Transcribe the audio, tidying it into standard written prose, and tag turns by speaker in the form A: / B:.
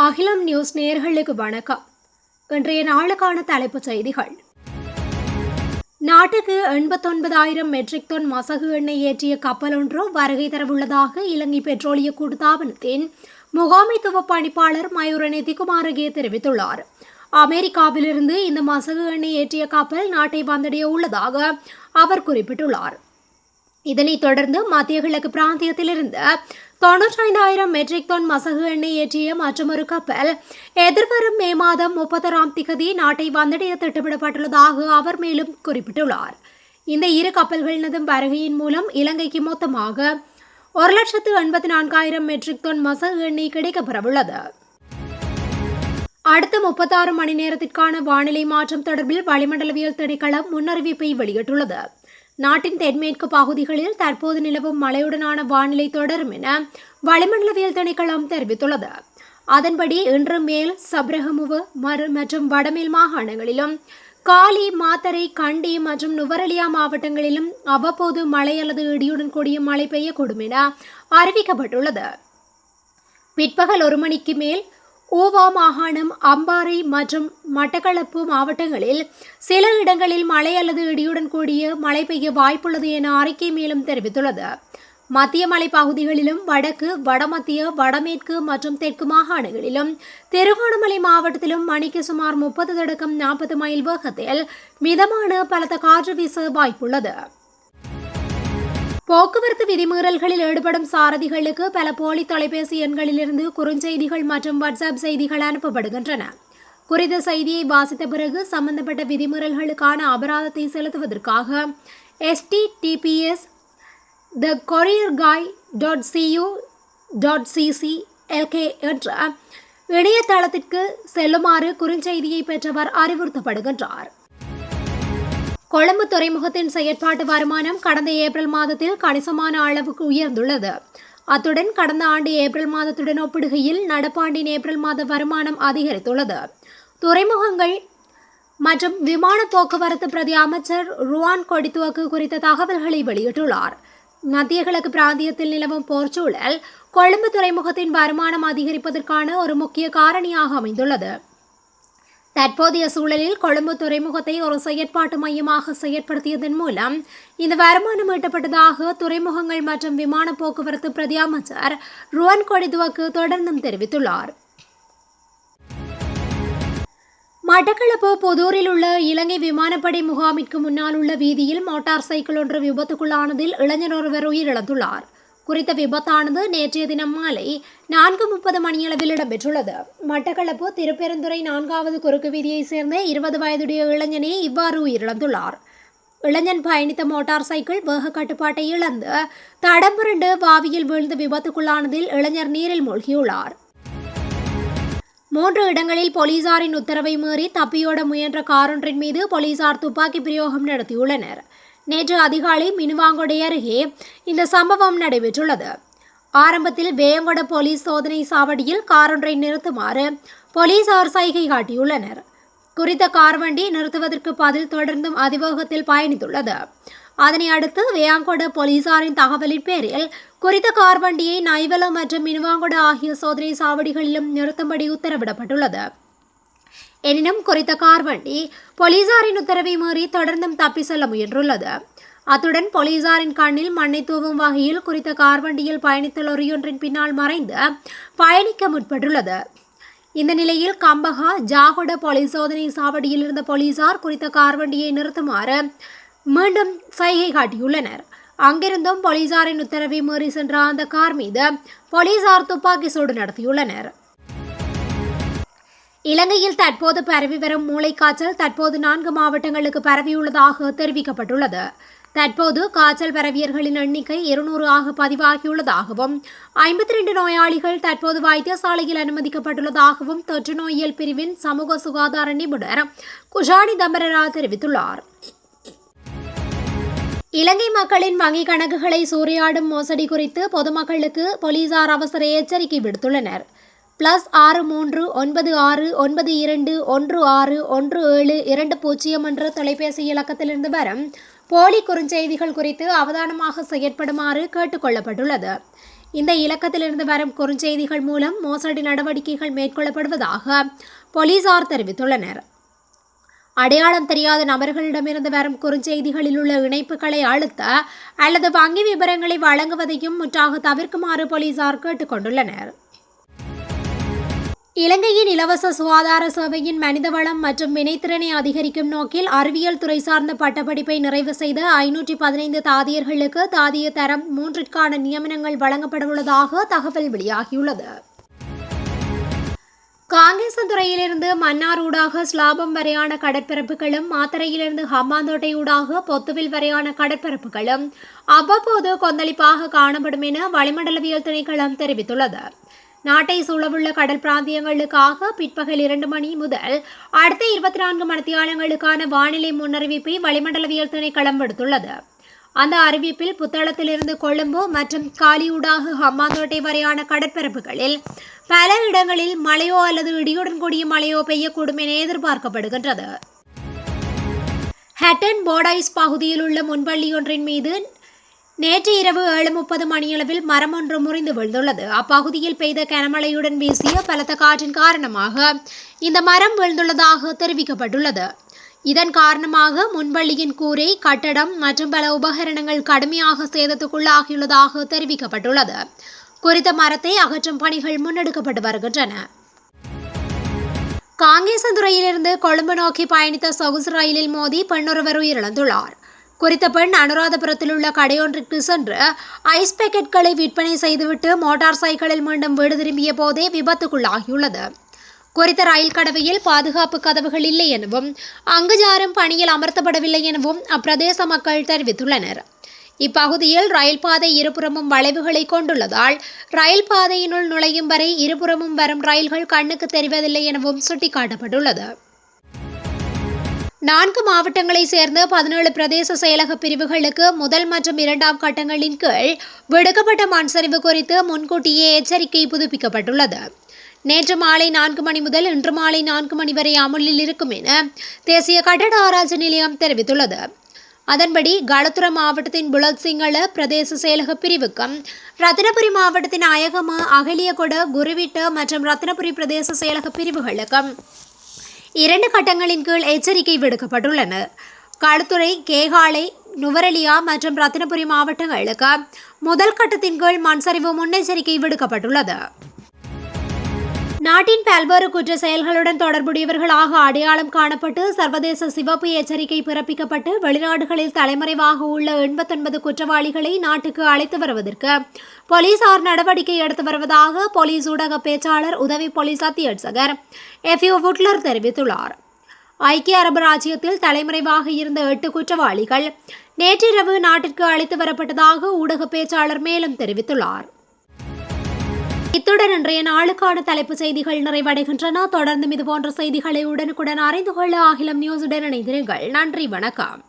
A: அகிலம் நியூஸ் நேயர்களுக்கு வணக்கம். இன்றைய நாளுக்கான தலைப்புச் செய்திகள். நாட்டுக்கு 89,000 மெட்ரிக் டன் மசகு எண்ணெய் ஏற்றிய கப்பல் ஒன்று வருகை தரவுள்ளதாக இலங்கை பெட்ரோலிய கூட்டுத்தாபனத்தின் முகாமைத்துவ பணிப்பாளர் மயூரனே திகுமாரகே தெரிவித்துள்ளார். அமெரிக்காவிலிருந்து இந்த மசகு எண்ணெய் ஏற்றிய கப்பல் நாட்டை வந்தடைய உள்ளதாக அவர் குறிப்பிட்டுள்ளார். இதனைத் தொடர்ந்து மத்திய கிழக்கு பிராந்தியத்திலிருந்து 95,000 மெட்ரிக் டன் மசகு எண்ணெய் ஏற்றிய மற்றொரு கப்பல் எதிர்வரும் மே மாதம் 31 நாட்டை வந்தடைய திட்டமிடப்பட்டுள்ளதாக அவர் மேலும் குறிப்பிட்டுள்ளார். இந்த இரு கப்பல்களினதும் வருகையின் மூலம் இலங்கைக்கு மொத்தமாக 1,84,000 மெட்ரிக் டன் மசகு எண்ணெய் கிடைக்கப்பெறவுள்ளது. அடுத்த 36 மணி நேரத்திற்கான வானிலை மாற்றம் தொடர்பில் வளிமண்டலவியல் திணைக்களம் முன்னறிவிப்பை வெளியிட்டுள்ளது. நாட்டின் தென்மேற்கு பகுதிகளில் தற்போது நிலவும் மழையுடனான வானிலை தொடரும் என வளிமண்டலவியல் திணைக்களம் தெரிவித்துள்ளது. அதன்படி இன்று மேல் சப்ரகமுவ மற்றும் வடமேல் மாகாணங்களிலும் காலி, மாத்தறை, கண்டி மற்றும் நுவரெலியா மாவட்டங்களிலும் அவ்வப்போது மழை அல்லது இடியுடன் கூடிய மழை பெய்யக்கூடும் என அறிவிக்கப்பட்டுள்ளது. பிற்பகல் 1 மணிக்கு மேல் ஊவா மாகாணம், அம்பாறை மற்றும் மட்டக்களப்பு மாவட்டங்களில் சில இடங்களில் மழை அல்லது இடியுடன் கூடிய மழை பெய்ய வாய்ப்புள்ளது என அறிக்கை மேலும் தெரிவித்துள்ளது. மத்திய மலை பகுதிகளிலும் வடக்கு, வடமத்திய, வடமேற்கு மற்றும் தெற்கு மாகாணங்களிலும் திருகோணமலை மாவட்டத்திலும் மணிக்கு சுமார் 30 தொடக்கம் 40 மைல் வேகத்தில் மிதமான பலத்த காற்று வீச வாய்ப்புள்ளது. போக்குவரத்து விதிமீறல்களில் ஈடுபடும் சாரதிகளுக்கு பல போலி தொலைபேசி எண்களிலிருந்து குறுஞ்செய்திகள் மற்றும் வாட்ஸ்அப் செய்திகள் அனுப்பப்படுகின்றன. குறித்த செய்தியை வாசித்த பிறகு சம்பந்தப்பட்ட விதிமீறல்களுக்கான அபராதத்தை செலுத்துவதற்காக thecourierguy.cu.cc/lk என்ற இணையதளத்திற்கு செல்லுமாறு குறுஞ்செய்தியை பெற்றவர் அறிவுறுத்தப்படுகின்றார். கொழும்பு துறைமுகத்தின் செயற்பாட்டு வருமானம் கடந்த ஏப்ரல் மாதத்தில் கணிசமான அளவுக்கு உயர்ந்துள்ளது. அத்துடன் கடந்த ஆண்டு ஏப்ரல் மாதத்துடன் ஒப்பிடுகையில் நடப்பாண்டின் ஏப்ரல் மாத வருமானம் அதிகரித்துள்ளது. துறைமுகங்கள் மற்றும் விமான போக்குவரத்து பிரதி அமைச்சர் ருவான் கொடித்துவக்கு குறித்த தகவல்களை வெளியிட்டுள்ளார். மத்திய கிழக்கு பிராந்தியத்தில் நிலவும் போர்ச்சூழல் கொழும்பு துறைமுகத்தின் வருமானம் அதிகரிப்பதற்கான ஒரு முக்கிய காரணியாக அமைந்துள்ளது. தற்போதைய சூழலில் கொழும்பு துறைமுகத்தை ஒரு செயற்பாட்டு மையமாக செயற்படுத்தியதன் மூலம் இந்த வருமானம் ஈட்டப்பட்டதாக துறைமுகங்கள் மற்றும் விமான போக்குவரத்து பிரதி அமைச்சர் ருவான் கொடித்துவக்கு தொடர்ந்தும் தெரிவித்துள்ளார். மட்டக்களப்பு புதூரில் உள்ள இலங்கை விமானப்படை முகாமிற்கு முன்னால் உள்ள வீதியில் மோட்டார் சைக்கிள் ஒன்று விபத்துக்குள்ளானதில் இளைஞர் ஒருவர் உயிரிழந்துள்ளார். குறித்த விபத்தானது நேற்றைய தினம் மாலை 4:30 மணியளவில் இடம்பெற்றுள்ளது. மட்டக்களப்பு திருப்பெருந்துறை 4வது குறுக்கு வீதியைச் சேர்ந்த 20 வயதுடைய இளைஞனே இவ்வாறு உயிரிழந்துள்ளார். இளைஞன் பயணித்த மோட்டார் சைக்கிள் வேக கட்டுப்பாட்டை இழந்து தடம் புரண்டு வாவியில் வீழ்ந்து விபத்துக்குள்ளானதில் இளைஞர் நீரில் மூழ்கியுள்ளார். 3 இடங்களில் போலீசாரின் உத்தரவை மீறி தப்பியோட முயன்ற காரொன்றின் மீது போலீசார் துப்பாக்கி பிரயோகம் நடத்தியுள்ளனர். நேற்று அதிகாலை மினுவாங்கொடை அருகே இந்த சம்பவம் நடைபெற்றுள்ளது. ஆரம்பத்தில் வேயங்கொட போலீஸ் சோதனை சாவடியில் காரொன்றை நிறுத்துமாறு போலீசார் சைகை காட்டியுள்ளனர். குறித்த கார் வண்டி நிறுத்துவதற்கு பதில் தொடர்ந்தும் அதிவேகத்தில் பயணித்துள்ளது. அதனை அடுத்து வேயாங்கொட போலீசாரின் தகவலின் பேரில் குறித்த கார் வண்டியை நைவல மற்றும் மினுவாங்கொட ஆகிய சோதனை சாவடிகளிலும் நிறுத்தும்படி உத்தரவிடப்பட்டுள்ளது. எனினும் குறித்த கார் வண்டி போலீசாரின் உத்தரவை மீறி தொடர்ந்தும் தப்பி செல்ல முயன்றுள்ளது. அத்துடன் போலீசாரின் கண்ணில் மண்ணை தூவும் வகையில் குறித்த கார் வண்டியில் பயணித்த லொரியொன்றின் பின்னால் மறைந்து பயணிக்க முற்பட்டுள்ளது. இந்த நிலையில் கம்பகா ஜாகொட போலீஸ் சோதனை சாவடியில் இருந்த போலீசார் குறித்த கார் வண்டியை நிறுத்துமாறு மீண்டும் சைகை காட்டியுள்ளனர். அங்கிருந்தும் போலீசாரின் உத்தரவை மீறி சென்ற அந்த கார் மீது போலீசார் துப்பாக்கி சூடு நடத்தியுள்ளனர். இலங்கையில் தற்போது பரவி வரும் மூளைக்காய்ச்சல் தற்போது 4 மாவட்டங்களுக்கு பரவியுள்ளதாக தெரிவிக்கப்பட்டுள்ளது. தற்போது காய்ச்சல் பரவியர்களின் எண்ணிக்கை 200 ஆக பதிவாகியுள்ளதாகவும் 52 நோயாளிகள் தற்போது வைத்தியசாலையில் அனுமதிக்கப்பட்டுள்ளதாகவும் தொற்று நோயியல் பிரிவின் சமூக சுகாதார நிபுணர் குஷானி தம்பரரா தெரிவித்துள்ளார். இலங்கை மக்களின் வங்கிக் கணக்குகளை சூறையாடும் மோசடி குறித்து பொதுமக்களுக்கு போலீசார் அவசர எச்சரிக்கை விடுத்துள்ளனர். +6312612161720 என்ற தொலைபேசி இலக்கத்திலிருந்து வரும் போலி குறுஞ்செய்திகள் குறித்து அவதானமாக செயற்படுமாறு கேட்டுக் கொள்ளப்பட்டுள்ளது. இந்த இலக்கத்திலிருந்து வரும் குறுஞ்செய்திகள் மூலம் மோசடி நடவடிக்கைகள் மேற்கொள்ளப்படுவதாக போலீசார் தெரிவித்துள்ளனர். அடையாளம் தெரியாத நபர்களிடமிருந்து வரும் குறுஞ்செய்திகளில் உள்ள இணைப்புகளை அழுத்த அல்லது வங்கி விவரங்களை வழங்குவதையும் முற்றாக தவிர்க்குமாறு போலீசார் கேட்டுக்கொண்டுள்ளனர். இலங்கையின் இலவச சுகாதார சேவையின் மனிதவளம் மற்றும் வினைத்திறனை அதிகரிக்கும் நோக்கில் அறிவியல் துறை சார்ந்த பட்டப்படிப்பை நிறைவு செய்த 515 தாதியர்களுக்கு தாதிய தரம் 3ற்கான நியமனங்கள் வழங்கப்படவுள்ளதாக தகவல் வெளியாகியுள்ளது. காங்கேசன்துறையிலிருந்து மன்னார் ஊடாக ஸ்லாபம் வரையான கடற்பரப்புகளும் மாத்தறையிலிருந்து ஹம்பாந்தோட்டை ஊடாக பொத்துவில் வரையான கடற்பரப்புகளும் அவ்வப்போது கொந்தளிப்பாக காணப்படும் என வளிமண்டலவியல் திணைக்களம் தெரிவித்துள்ளது. நாட்டை சூழவுள்ள கடல் பிராந்தியங்களுக்காக பிற்பகல் 2 மணி முதல் அடுத்த 24 மணித்தியாலங்களுக்கான வானிலை முன்னறிவிப்பை வளிமண்டலவியல் திணைக்களம் விடுத்துள்ளது. அந்த அறிவிப்பில் புத்தளத்திலிருந்து கொழும்பு மற்றும் காலியூடாக ஹம்பாந்தோட்டை வரையான கடற்பரப்புகளில் பல இடங்களில் மழையோ அல்லது இடியுடன் கூடிய மழையோ பெய்யக்கூடும் என எதிர்பார்க்கப்படுகின்றது. ஹட்டன் போர்டைஸ் பகுதியில் உள்ள முன்பள்ளியொன்றின் மீது நேற்று இரவு 7:30 மணியளவில் மரம் ஒன்று முறிந்து விழுந்துள்ளது. அப்பகுதியில் பெய்த கனமழையுடன் வீசிய பலத்த காற்றின் காரணமாக இந்த மரம் விழுந்துள்ளதாக தெரிவிக்கப்பட்டுள்ளது. இதன் காரணமாக முன்பள்ளியின் கூரை, கட்டடம் மற்றும் பல உபகரணங்கள் கடுமையாக சேதத்துக்குள்ளாகியுள்ளதாக தெரிவிக்கப்பட்டுள்ளது. குறித்த மரத்தை அகற்றும் பணிகள் முன்னெடுக்கப்பட்டு வருகின்றன. காங்கேசன்துறையிலிருந்து கொழும்பு நோக்கி பயணித்த சொகுசு ரயிலில் மோதி பெண்ணொருவர் உயிரிழந்துள்ளார். குறித்த பெண் அனுராதபுரத்தில் உள்ள கடையொன்றிற்கு சென்று ஐஸ் பேக்கெட்களை விற்பனை செய்துவிட்டு மோட்டார் சைக்கிளில் மீண்டும் வீடு திரும்பிய போதே விபத்துக்குள்ளாகியுள்ளது. குறித்த ரயில் கடவையில் பாதுகாப்பு கதவுகள் இல்லை எனவும் அங்கு யாரும் பணியில் அமர்த்தப்படவில்லை எனவும் அப்பிரதேச மக்கள் தெரிவித்துள்ளனர். இப்பகுதியில் ரயில் பாதை இருபுறமும் வளைவுகளை கொண்டுள்ளதால் ரயில் பாதையினுள் நுழையும் வரை இருபுறமும் வரும் ரயில்கள் கண்ணுக்கு தெரிவதில்லை எனவும் சுட்டிக்காட்டப்பட்டுள்ளது. 4 மாவட்டங்களைச் சேர்ந்த 17 பிரதேச செயலக பிரிவுகளுக்கு முதல் மற்றும் 2ஆம் கட்டங்களின் கீழ் விடுக்கப்பட்ட மண் சரிவு குறித்து முன்கூட்டியே எச்சரிக்கை புதுப்பிக்கப்பட்டுள்ளது. நேற்று மாலை 4 மணி முதல் இன்று மாலை 4 மணி வரை அமுலில் இருக்கும் என தேசிய கட்டட ஆராய்ச்சி நிலையம் தெரிவித்துள்ளது. அதன்படி களுத்துறை மாவட்டத்தின் புலத் சிங்கள பிரதேச செயலக பிரிவுக்கும் ரத்தினபுரி மாவட்டத்தின் அயகம, அகலியகொட, குருவிட்ட மற்றும் ரத்தினபுரி பிரதேச செயலக பிரிவுகளுக்கும் 2 கட்டங்களின் கீழ் எச்சரிக்கை விடுக்கப்பட்டுள்ளன. களுத்துறை, கேகாலை, நுவரெலியா மற்றும் ரத்தினபுரி மாவட்டங்களுக்கு முதல் கட்டத்தின் கீழ் மண்சரிவு முன்னெச்சரிக்கை விடுக்கப்பட்டுள்ளது. நாட்டின் பல்வேறு குற்ற செயல்களுடன் தொடர்புடையவர்களாக அடையாளம் காணப்பட்டு சர்வதேச சிவப்பு எச்சரிக்கை பிறப்பிக்கப்பட்டு வெளிநாடுகளில் தலைமறைவாக உள்ள 89 குற்றவாளிகளை நாட்டுக்கு அழைத்து வருவதற்கு போலீசார் நடவடிக்கை எடுத்து வருவதாக போலீஸ் ஊடக பேச்சாளர் உதவி போலீஸ் அத்தியட்சகர் எஃப்யூ வுட்லர் தெரிவித்துள்ளார். ஐக்கிய அரபு ராச்சியத்தில் தலைமறைவாக இருந்த 8 குற்றவாளிகள் நேற்றிரவு நாட்டிற்கு அழைத்து வரப்பட்டதாக ஊடக பேச்சாளர் மேலும் தெரிவித்துள்ளார். இத்துடன் இன்றைய நாளுக்கான தலைப்புச் செய்திகள் நிறைவடைகின்றன. தொடர்ந்தும் இதுபோன்ற செய்திகளை உடனுக்குடன் அறிந்து கொள்ள அகிலம் நியூஸுடன் இணைந்திருங்கள். நன்றி, வணக்கம்.